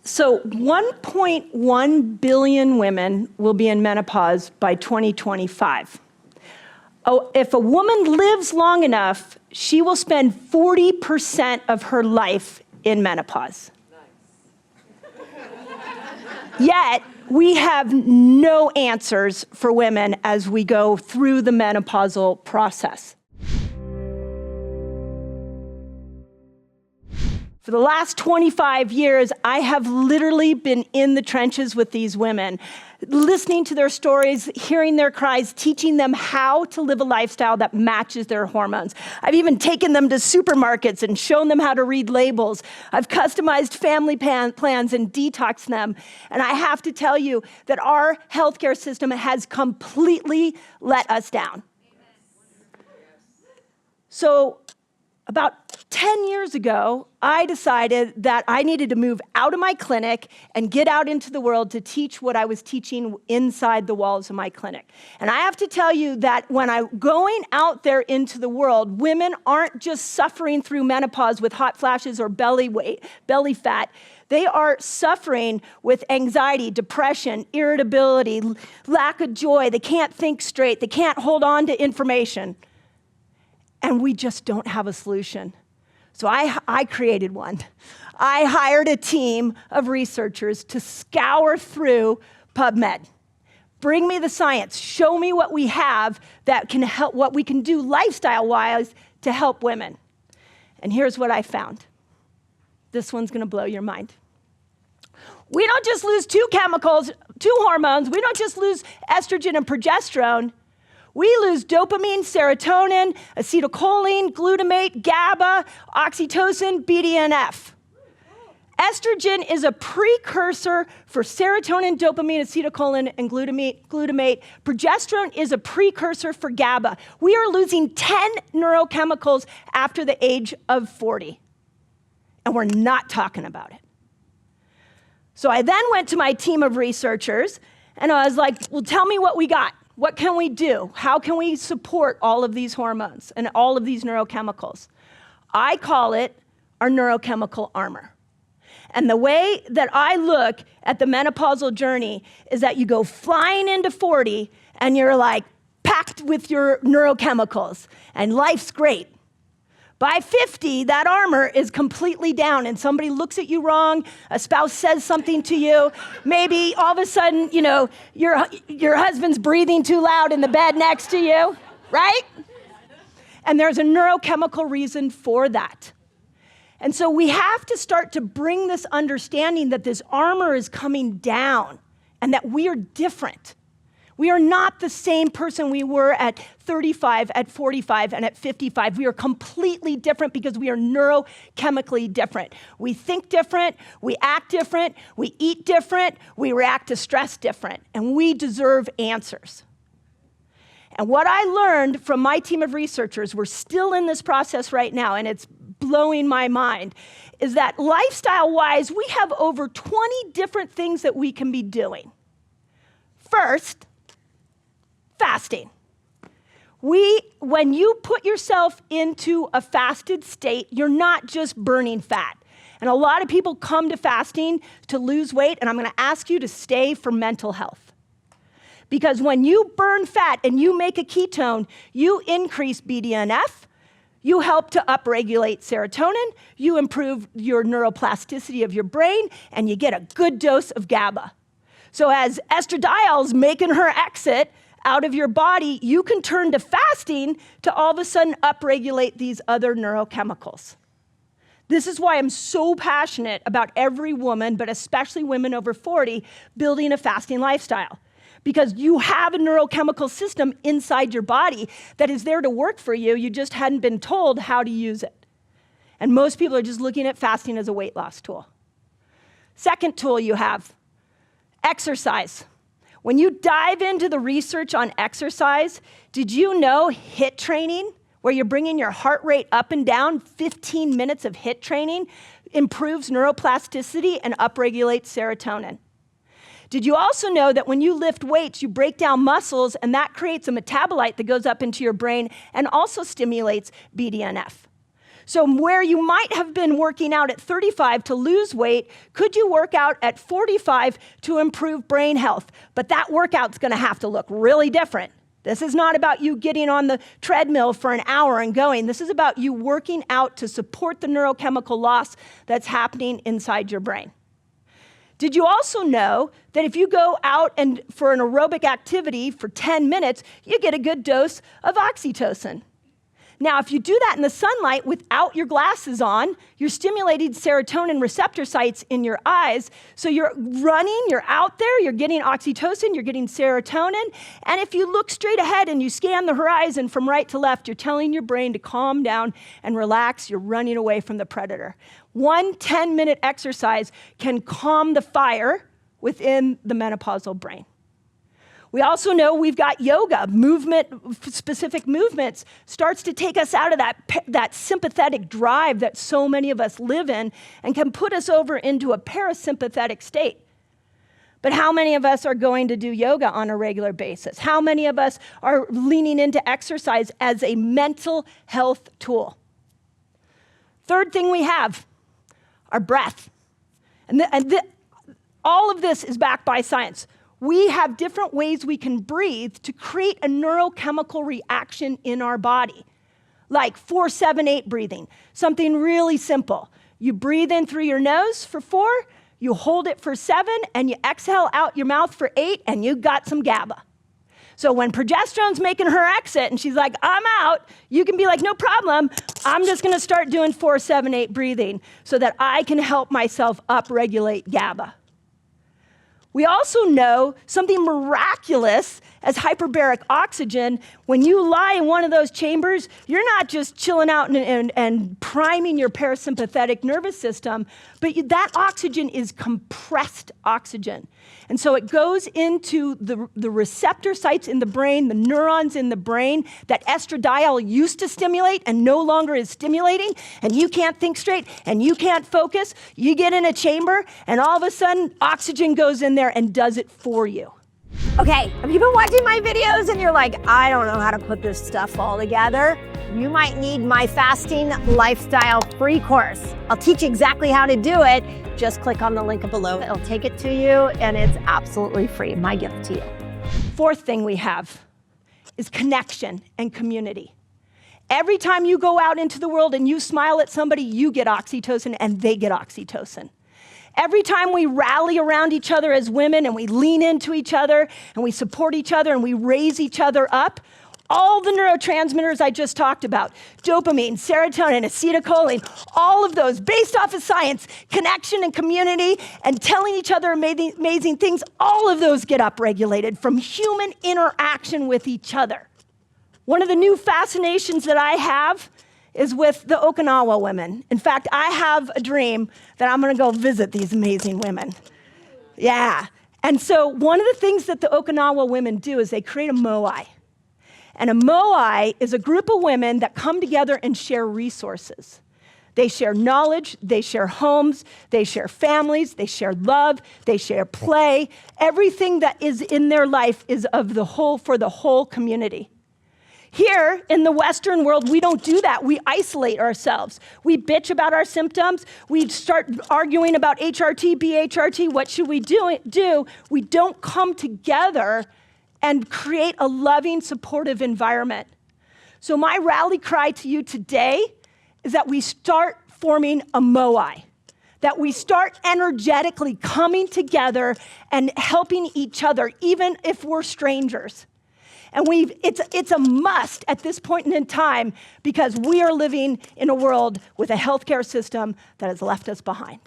So 1.1 billion women will be in menopause by 2025. Oh, if a woman lives long enough, she will spend 40% of her life in menopause. Yet, we have no answers for women as we go through the menopausal process. For the last 25 years, I have literally been in the trenches with these women, listening to their stories, hearing their cries, teaching them how to live a lifestyle that matches their hormones. I've even taken them to supermarkets and shown them how to read labels. I've customized family plans and detoxed them. And I have to tell you that our healthcare system has completely let us down. So about 10 years ago, I decided that I needed to move out of my clinic and get out into the world to teach what I was teaching inside the walls of my clinic. And I have to tell you that when I'm going out there into the world, women aren't just suffering through menopause with hot flashes or belly fat. They are suffering with anxiety, depression, irritability, lack of joy. They can't think straight. They can't hold on to information. And we just don't have a solution. So I created one. I hired a team of researchers to scour through PubMed. Bring me the science. Show me what we have that can help, what we can do lifestyle-wise to help women. And here's what I found. This one's gonna blow your mind. We don't just lose two hormones. We don't just lose estrogen and progesterone. We lose dopamine, serotonin, acetylcholine, glutamate, GABA, oxytocin, BDNF. Estrogen is a precursor for serotonin, dopamine, acetylcholine, and glutamate. Progesterone is a precursor for GABA. We are losing 10 neurochemicals after the age of 40, and we're not talking about it. So I then went to my team of researchers, and I was like, well, tell me what we got. What can we do? How can we support all of these hormones and all of these neurochemicals? I call it our neurochemical armor. And the way that I look at the menopausal journey is that you go flying into 40 and you're like packed with your neurochemicals and life's great. By 50, that armor is completely down and somebody looks at you wrong, a spouse says something to you, maybe all of a sudden, you know, your husband's breathing too loud in the bed next to you, right? And there's a neurochemical reason for that. And so we have to start to bring this understanding that this armor is coming down and that we are different. We are not the same person we were at 35, at 45, and at 55. We are completely different because we are neurochemically different. We think different, we act different, we eat different, we react to stress different, and we deserve answers. And what I learned from my team of researchers, we're still in this process right now, and it's blowing my mind, is that lifestyle-wise, we have over 20 different things that we can be doing. First, fasting. When you put yourself into a fasted state, you're not just burning fat. And a lot of people come to fasting to lose weight, and I'm gonna ask you to stay for mental health. Because when you burn fat and you make a ketone, you increase BDNF, you help to upregulate serotonin, you improve your neuroplasticity of your brain, and you get a good dose of GABA. So as estradiol's making her exit out of your body, you can turn to fasting to all of a sudden upregulate these other neurochemicals. This is why I'm so passionate about every woman, but especially women over 40, building a fasting lifestyle. Because you have a neurochemical system inside your body that is there to work for you, you just hadn't been told how to use it. And most people are just looking at fasting as a weight loss tool. Second tool you have, exercise. When you dive into the research on exercise, did you know HIIT training, where you're bringing your heart rate up and down, 15 minutes of HIIT training, improves neuroplasticity and upregulates serotonin? Did you also know that when you lift weights, you break down muscles, and that creates a metabolite that goes up into your brain and also stimulates BDNF? So where you might have been working out at 35 to lose weight, could you work out at 45 to improve brain health? But that workout's gonna have to look really different. This is not about you getting on the treadmill for an hour and going. This is about you working out to support the neurochemical loss that's happening inside your brain. Did you also know that if you go out and for an aerobic activity for 10 minutes, you get a good dose of oxytocin? Now, if you do that in the sunlight without your glasses on, you're stimulating serotonin receptor sites in your eyes. So you're running, you're out there, you're getting oxytocin, you're getting serotonin. And if you look straight ahead and you scan the horizon from right to left, you're telling your brain to calm down and relax. You're running away from the predator. One 10-minute exercise can calm the fire within the menopausal brain. We also know we've got yoga, specific movements, starts to take us out of that sympathetic drive that so many of us live in and can put us over into a parasympathetic state. But how many of us are going to do yoga on a regular basis? How many of us are leaning into exercise as a mental health tool? Third thing we have, our breath. All of this is backed by science. We have different ways we can breathe to create a neurochemical reaction in our body, like 4-7-8 breathing, something really simple. You breathe in through your nose for 4, you hold it for 7, and you exhale out your mouth for 8, and you got some GABA. So when progesterone's making her exit and she's like, I'm out, you can be like, no problem, I'm just gonna start doing 4-7-8 breathing so that I can help myself upregulate GABA. We also know something miraculous as hyperbaric oxygen. When you lie in one of those chambers, you're not just chilling out and priming your parasympathetic nervous system, but that oxygen is compressed oxygen. And so it goes into the receptor sites in the brain, the neurons in the brain that estradiol used to stimulate and no longer is stimulating, and you can't think straight and you can't focus. You get in a chamber and all of a sudden oxygen goes in there and does it for you. Okay, have you been watching my videos and you're like, I don't know how to put this stuff all together? You might need my fasting lifestyle free course. I'll teach you exactly how to do it. Just click on the link below. It'll take it to you and it's absolutely free. My gift to you. Fourth thing we have is connection and community. Every time you go out into the world and you smile at somebody, you get oxytocin and they get oxytocin. Every time we rally around each other as women and we lean into each other and we support each other and we raise each other up, all the neurotransmitters I just talked about, dopamine, serotonin, acetylcholine, all of those based off of science, connection and community and telling each other amazing things, all of those get upregulated from human interaction with each other. One of the new fascinations that I have is with the Okinawa women. In fact, I have a dream that I'm gonna go visit these amazing women. Yeah, and so one of the things that the Okinawa women do is they create a moai. And a moai is a group of women that come together and share resources. They share knowledge, they share homes, they share families, they share love, they share play. Everything that is in their life is of the whole for the whole community. Here in the Western world, we don't do that. We isolate ourselves. We bitch about our symptoms. We start arguing about HRT, BHRT, what should we do? We don't come together and create a loving, supportive environment. So my rally cry to you today is that we start forming a moai, that we start energetically coming together and helping each other, even if we're strangers. And it's a must at this point in time because we are living in a world with a healthcare system that has left us behind.